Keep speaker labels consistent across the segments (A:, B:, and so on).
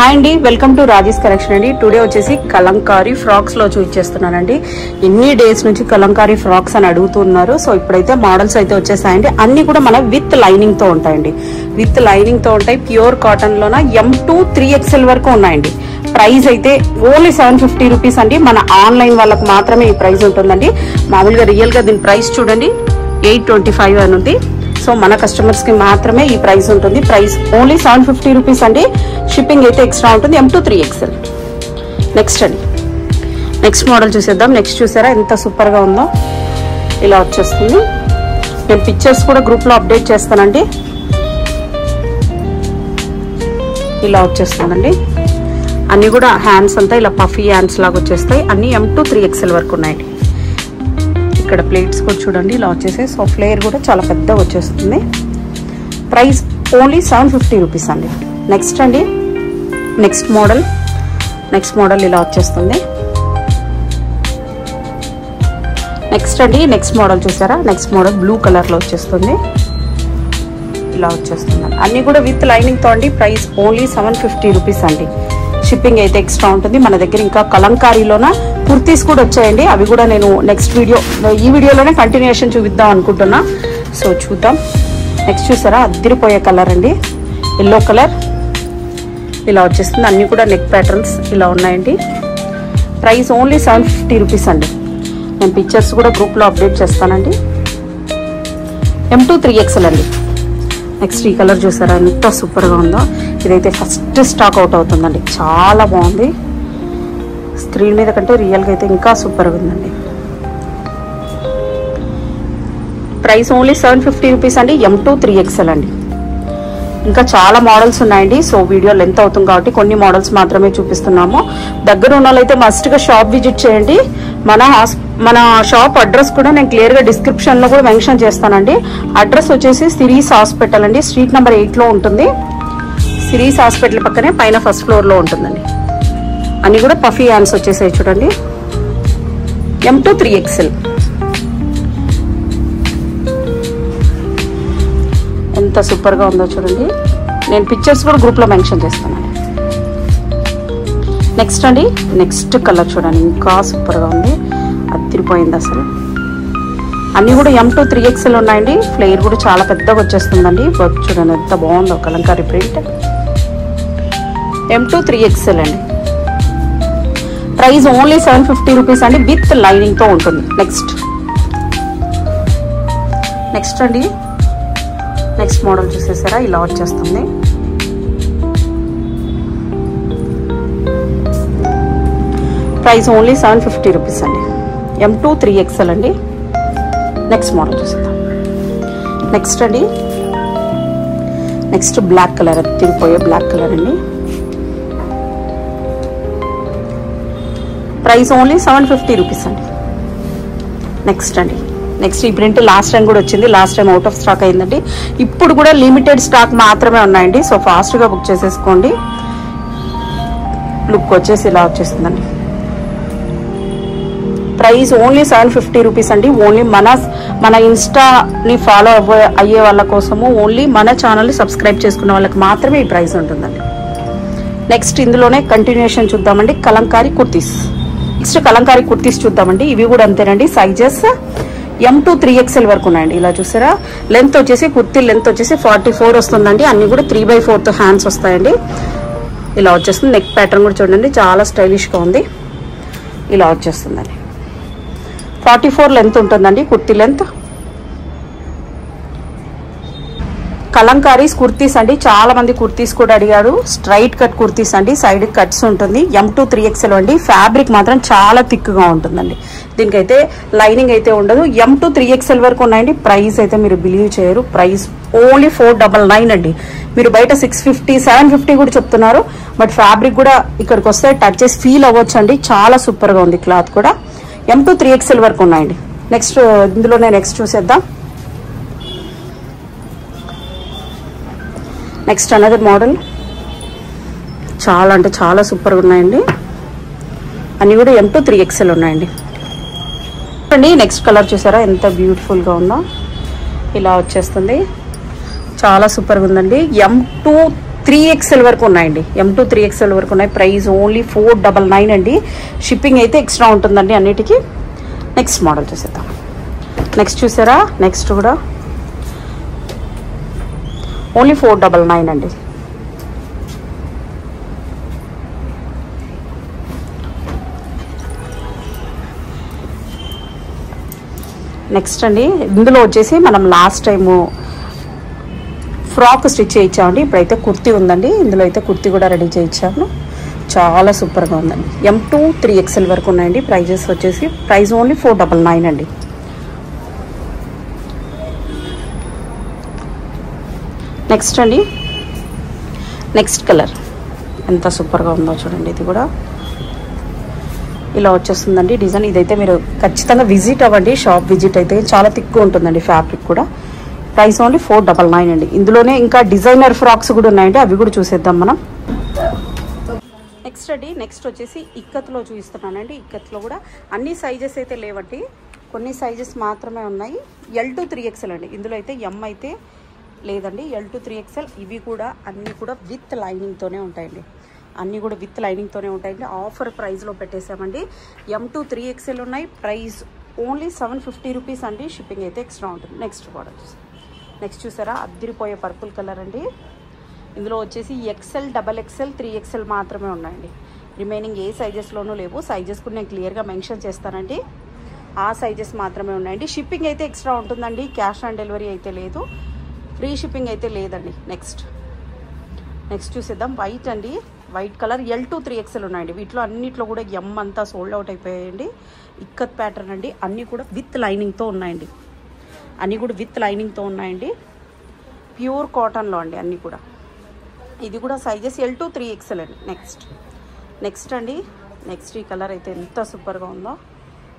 A: Hi అండి, welcome to Raji's collection అండి. Today వచ్చేసి కలంకారీ ఫ్రాక్స్ లో చూపించేస్తున్నానండి. ఎన్ని డేస్ నుంచి కలంకారీ ఫ్రాక్స్ అని అడుగుతున్నారు. సో ఇప్పుడైతే మోడల్స్ అయితే వచ్చేసాయండి. అన్ని కూడా మన విత్ లైనింగ్ తో ఉంటాయండి. విత్ లైనింగ్ తో ఉంటాయి. ప్యూర్ కాటన్ లోన M2 3XL వరకు ఉన్నాయండి. ప్రైస్ అయితే ఓన్లీ 750 రూపీస్ అండి. మన ఆన్లైన్ వాళ్ళకు మాత్రమే ఈ ప్రైస్ ఉంటుందండి. మామూలుగా రియల్ గా దీని ప్రైస్ చూడండి 825 అని ఉంది. సో మన కస్టమర్స్ కి మాత్రమే ఈ ప్రైస్ ఉంటుంది. ప్రైస్ ఓన్లీ 750 రూపీస్ అండి. షిప్పింగ్ అయితే ఎక్స్ట్రా ఉంటుంది. M2 3XL. నెక్స్ట్ అండి, నెక్స్ట్ మోడల్ చూసేద్దాం. నెక్స్ట్ చూసారా ఎంత సూపర్ గా ఉందో. ఇలా వచ్చేస్తుంది. నేను పిక్చర్స్ కూడా గ్రూప్ లో అప్డేట్ చేస్తానండి. ఇలా వచ్చేస్తుందండి. అన్ని కూడా హ్యాండ్స్ అంతా ఇలా పఫీ హ్యాండ్స్ లాగా వచ్చేస్తాయి. అన్ని M2 3XL వరకు ఉన్నాయండి. ఇక్కడ ప్లేట్స్ కూడా చూడండి ఇలా వచ్చేసాయి. సో ఫ్లేర్ కూడా చాలా పెద్దగా వచ్చేస్తుంది. ప్రైస్ ఓన్లీ 750 రూపీస్ అండి. నెక్స్ట్ అండి, నెక్స్ట్ మోడల్ ఇలా వచ్చేస్తుంది. నెక్స్ట్ అండి, నెక్స్ట్ మోడల్ చూసారా. నెక్స్ట్ మోడల్ బ్లూ కలర్ లో వచ్చేస్తుంది. ఇలా వచ్చేస్తుంది. అన్ని కూడా విత్ లైనింగ్ తో అండి. ప్రైస్ ఓన్లీ 750 రూపీస్ అండి. షిప్పింగ్ అయితే ఎక్స్ట్రా ఉంటుంది. మన దగ్గర ఇంకా కలంకారీలోన కుర్తీస్ కూడా వచ్చాయండి. అవి కూడా నేను నెక్స్ట్ ఈ వీడియోలోనే కంటిన్యూషన్ చూపిద్దాం అనుకుంటున్నా. సో చూద్దాం. నెక్స్ట్ చూసారా అద్దరిపోయే కలర్ అండి, ఎల్లో కలర్. ఇలా వచ్చేస్తుంది. అన్ని కూడా నెక్ ప్యాటర్న్స్ ఇలా ఉన్నాయండి. ప్రైస్ ఓన్లీ 750 రూపీస్ అండి. నేను పిక్చర్స్ కూడా గ్రూప్లో అప్డేట్ చేస్తానండి. M2 3XL అండి. నెక్స్ట్ ఈ కలర్ చూసారా ఎంత సూపర్గా ఉందో. ఇదైతే ఫస్ట్ స్టాక్ అవుట్ అవుతుందండి. చాలా బాగుంది. స్క్రీన్ మీద కంటే రియల్గా అయితే ఇంకా సూపర్గా ఉందండి. ప్రైస్ ఓన్లీ 750 రూపీస్ అండి. M2 3XL అండి. ఇంకా చాలా మోడల్స్ ఉన్నాయండి. సో వీడియో లెంత్ అవుతుంది కాబట్టి కొన్ని మోడల్స్ మాత్రమే చూపిస్తున్నాము. దగ్గర ఉన్న వాళ్ళైతే మస్ట్గా షాప్ విజిట్ చేయండి. మన షాప్ అడ్రస్ కూడా నేను క్లియర్ గా డిస్క్రిప్షన్ లో కూడా మెన్షన్ చేస్తానండి. అడ్రస్ వచ్చేసి సిరీస్ హాస్పిటల్ అండి. స్ట్రీట్ నెంబర్ 8 లో ఉంటుంది. సిరీస్ హాస్పిటల్ పక్కనే పైన ఫస్ట్ ఫ్లోర్ లో ఉంటుందండి. అన్ని కూడా పఫీ హ్యాండ్స్ వచ్చేసాయి చూడండి. M2 3XL. ఎంత సూపర్ గా ఉందో చూడండి. నేను పిక్చర్స్ కూడా గ్రూప్ లో మెన్షన్ చేస్తానండి. నెక్స్ట్ అండి, నెక్స్ట్ కలర్ చూడండి ఇంకా సూపర్ గా ఉంది. అదిరిపోయింది అసలు. అన్ని కూడా M2 3XL ఉన్నాయండి. ఫ్లేర్ కూడా చాలా పెద్దగా వచ్చేస్తుందండి. వర్క్ చూడండి ఎంత బాగుందో కలంకారీ ప్రింట్. M2 3XL అండి. ప్రైస్ ఓన్లీ 750 రూపీస్ అండి. విత్ లైనింగ్ తో ఉంటుంది. నెక్స్ట్ అండి, నెక్స్ట్ మోడల్ చూసేసారా ఇలా వచ్చేస్తుంది. ప్రైస్ ఓన్లీ 750 రూపీస్ అండి. M2 3XL అండి. నెక్స్ట్ మోడల్ చూసేద్దాం. నెక్స్ట్ అండి, నెక్స్ట్ బ్లాక్ కలర్, తిరిగిపోయే బ్లాక్ కలర్ అండి. ప్రైస్ ఓన్లీ 750 రూపీస్ అండి. నెక్స్ట్ అండి, నెక్స్ట్ ఈ ప్రింట్ లాస్ట్ టైం కూడా వచ్చింది. Last time out of stock అయిందండి. ఇప్పుడు కూడా లిమిటెడ్ స్టాక్ మాత్రమే ఉన్నాయండి. సో ఫాస్ట్గా బుక్ చేసేసుకోండి. లుక్ వచ్చేసి ఇలా వచ్చేస్తుందండి. ప్రైస్ ఓన్లీ 750 రూపీస్ అండి. ఓన్లీ మన ఇన్స్టాని ఫాలో అయ్యే వాళ్ళ కోసము, ఓన్లీ మన ఛానల్ని సబ్స్క్రైబ్ చేసుకున్న వాళ్ళకి మాత్రమే ఈ ప్రైస్ ఉంటుందండి. నెక్స్ట్ ఇందులోనే కంటిన్యూషన్ చూద్దామండి. కలంకారీ కుర్తీస్. నెక్స్ట్ కలంకారీ కుర్తీస్ చూద్దామండి. ఇవి కూడా అంతేనండి. సైజెస్ M2 3XL వరకు ఉన్నాయండి. ఇలా చూసారా. లెంత్ వచ్చేసి కుర్తీ లెంత్ వచ్చేసి 44 వస్తుందండి. అన్ని కూడా 3/4 హ్యాండ్స్ వస్తాయండి. ఇలా వచ్చేస్తుంది. నెక్ ప్యాటర్న్ కూడా చూడండి చాలా స్టైలిష్గా ఉంది. ఇలా వచ్చేస్తుందండి. 44 లెంత్ ఉంటుందండి కుర్తీ లెంత్. కలంకారీస్ కుర్తీస్ అండి. చాలా మంది కుర్తీస్ కూడా అడిగారు. స్ట్రైట్ కట్ కుర్తీస్ అండి. సైడ్ కట్స్ ఉంటుంది. M2 3XL అండి. ఫ్యాబ్రిక్ మాత్రం చాలా థిక్ గా ఉంటుందండి. దీనికైతే లైనింగ్ అయితే ఉండదు. M2 3XL వరకు ఉన్నాయండి. ప్రైస్ అయితే మీరు బిలీవ్ చేయరు. ప్రైస్ ఓన్లీ 499 అండి. మీరు బయట 650 750 కూడా చెప్తున్నారు. బట్ ఫ్యాబ్రిక్ కూడా ఇక్కడికి వస్తే టచ్ చేసి ఫీల్ అవ్వచ్చు అండి. చాలా సూపర్ గా ఉంది క్లాత్ కూడా. M2 3XL వరకు ఉన్నాయండి. నెక్స్ట్ ఇందులోనే నెక్స్ట్ చూసేద్దాం. Next another model. చాలా అంటే చాలా సూపర్గా ఉన్నాయండి. అన్ని కూడా M2 3XL ఉన్నాయండి. నెక్స్ట్ కలర్ చూసారా ఎంత బ్యూటిఫుల్గా ఉందో. ఇలా వచ్చేస్తుంది. చాలా సూపర్గా ఉందండి. M2 3XL వరకు ఉన్నాయండి. M2 3XL వరకు ఉన్నాయి. ప్రైస్ ఓన్లీ 499 అండి. షిప్పింగ్ అయితే ఎక్స్ట్రా ఉంటుందండి అన్నిటికీ. నెక్స్ట్ మోడల్ చూసేద్దాం. నెక్స్ట్ చూసారా, నెక్స్ట్ కూడా ఓన్లీ 499 అండి. నెక్స్ట్ అండి, ఇందులో వచ్చేసి మనం లాస్ట్ టైము ఫ్రాక్ స్టిచ్ చేయించామండి. ఇప్పుడైతే కుర్తీ ఉందండి. ఇందులో అయితే కుర్తీ కూడా రెడీ చేయించాము. చాలా సూపర్గా ఉందండి. M2 3XL వరకు ఉన్నాయండి. ప్రైజెస్ వచ్చేసి ప్రైస్ ఓన్లీ 499 అండి. నెక్స్ట్ అండి, నెక్స్ట్ కలర్ ఎంత సూపర్గా ఉందో చూడండి. ఇది కూడా ఇలా వచ్చేస్తుందండి డిజైన్. ఇదైతే మీరు ఖచ్చితంగా విజిట్ అవ్వండి. షాప్ విజిట్ అయితే చాలా థిక్గా ఉంటుందండి ఫ్యాబ్రిక్ కూడా. ప్రైస్ ఓన్లీ 499 అండి. ఇందులోనే ఇంకా డిజైనర్ ఫ్రాక్స్ కూడా ఉన్నాయండి. అవి కూడా చూసేద్దాం మనం. నెక్స్ట్ అండి, నెక్స్ట్ వచ్చేసి ఇక్కత్లో చూపిస్తున్నానండి. ఇక్కత్లో కూడా అన్ని సైజెస్ అయితే లేవండి, కొన్ని సైజెస్ మాత్రమే ఉన్నాయి. L2 3XL అండి. ఇందులో అయితే M అయితే లేదండి. L2 3XL. ఇవి కూడా అన్నీ కూడా విత్ లైనింగ్తోనే ఉంటాయండి. అన్నీ కూడా విత్ లైనింగ్తోనే ఉంటాయండి. ఆఫర్ ప్రైస్లో పెట్టేసామండి. M2 3XL ఉన్నాయి. ప్రైస్ ఓన్లీ 750 రూపీస్ అండి. షిప్పింగ్ అయితే ఎక్స్ట్రా ఉంటుంది. నెక్స్ట్ మోడల్ నెక్స్ట్ చూసారా, అద్దరిపోయే పర్పుల్ కలర్ అండి. ఇందులో వచ్చేసి XL, XXL, 3XL మాత్రమే ఉన్నాయండి. రిమైనింగ్ ఏ సైజెస్లోనూ లేవు. సైజెస్ కూడా నేను క్లియర్గా మెన్షన్ చేస్తానండి. ఆ సైజెస్ మాత్రమే ఉన్నాయండి. షిప్పింగ్ అయితే ఎక్స్ట్రా ఉంటుందండి. క్యాష్ ఆన్ డెలివరీ అయితే లేదు. ఫ్రీ షిప్పింగ్ అయితే లేదండి. నెక్స్ట్ చూసేద్దాం. వైట్ అండి, వైట్ కలర్ L2 3XL ఉన్నాయండి. వీటిలో అన్నిట్లో కూడా M అంతా సోల్డ్ అవుట్ అయిపోయాయండి. ఇక్కత్ ప్యాటర్న్ అండి. అన్నీ కూడా విత్ లైనింగ్తో ఉన్నాయండి. ప్యూర్ కాటన్లో అండి అన్నీ కూడా. ఇది కూడా సైజెస్ L2 3XL అండి. నెక్స్ట్ అండి, నెక్స్ట్ ఈ కలర్ అయితే ఎంత సూపర్గా ఉందో.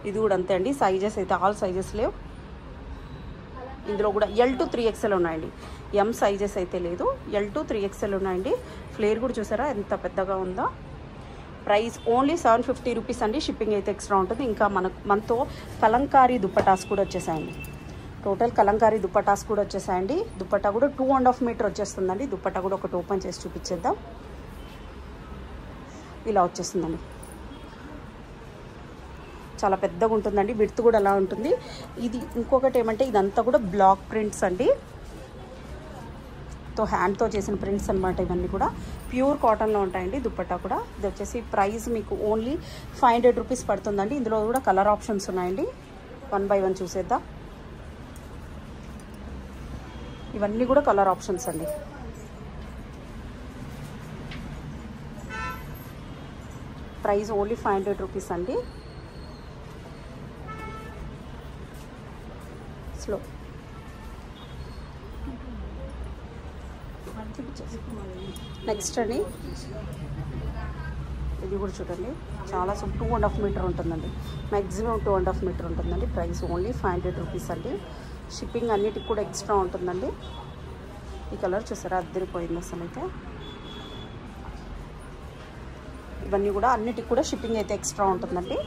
A: ఇది కూడా అంతే అండి. సైజెస్ అయితే ఆల్ సైజెస్ లేవు. ఇందులో కూడా L2 3XL ఉన్నాయండి. M సైజెస్ అయితే లేదు. L2 3XL ఉన్నాయండి. ఫ్లేర్ కూడా చూసారా ఎంత పెద్దగా ఉందో. ప్రైస్ ఓన్లీ 750 రూపీస్ అండి. షిప్పింగ్ అయితే ఎక్స్ట్రా ఉంటుంది. ఇంకా మనతో కలంకారీ దుప్పటాస్ కూడా వచ్చేసాయండి. టోటల్ కలంకారీ దుప్పటాస్ కూడా వచ్చేసాయండి. దుప్పటా కూడా 2.5 మీటర్ వచ్చేస్తుందండి. దుప్పటా కూడా ఒకటి ఓపెన్ చేసి చూపించేద్దాం. ఇలా వచ్చేస్తుందండి. చాలా పెద్దగా ఉంటుందండి. విడ్త్ కూడా అలా ఉంటుంది. ఇది ఇంకొకటి ఏమంటే ఇదంతా కూడా బ్లాక్ ప్రింట్స్ అండి. హ్యాండ్తో చేసిన ప్రింట్స్ అనమాట. ఇవన్నీ కూడా ప్యూర్ కాటన్లో ఉంటాయండి. దుప్పట్టా కూడా. ఇది వచ్చేసి ప్రైస్ మీకు ఓన్లీ 500 రూపీస్ పడుతుందండి. ఇందులో కూడా కలర్ ఆప్షన్స్ ఉన్నాయండి. 1 by 1 చూసేద్దాం. ఇవన్నీ కూడా కలర్ ఆప్షన్స్ అండి. ప్రైస్ ఓన్లీ 500 రూపీస్ అండి. స్లో నెక్స్ట్ అండి, ఇది కూడా చూడండి. చాలా 2.5 మీటర్ ఉంటుందండి. మ్యాక్సిమం 2.5 మీటర్ ఉంటుందండి. ప్రైస్ ఓన్లీ 500 రూపీస్ అండి. షిప్పింగ్ అన్నిటికి కూడా ఎక్స్ట్రా ఉంటుందండి. ఈ కలర్ చూసారా అద్దరిపోయింది అసలు అయితే. ఇవన్నీ కూడా అన్నిటికి కూడా షిప్పింగ్ అయితే ఎక్స్ట్రా ఉంటుందండి.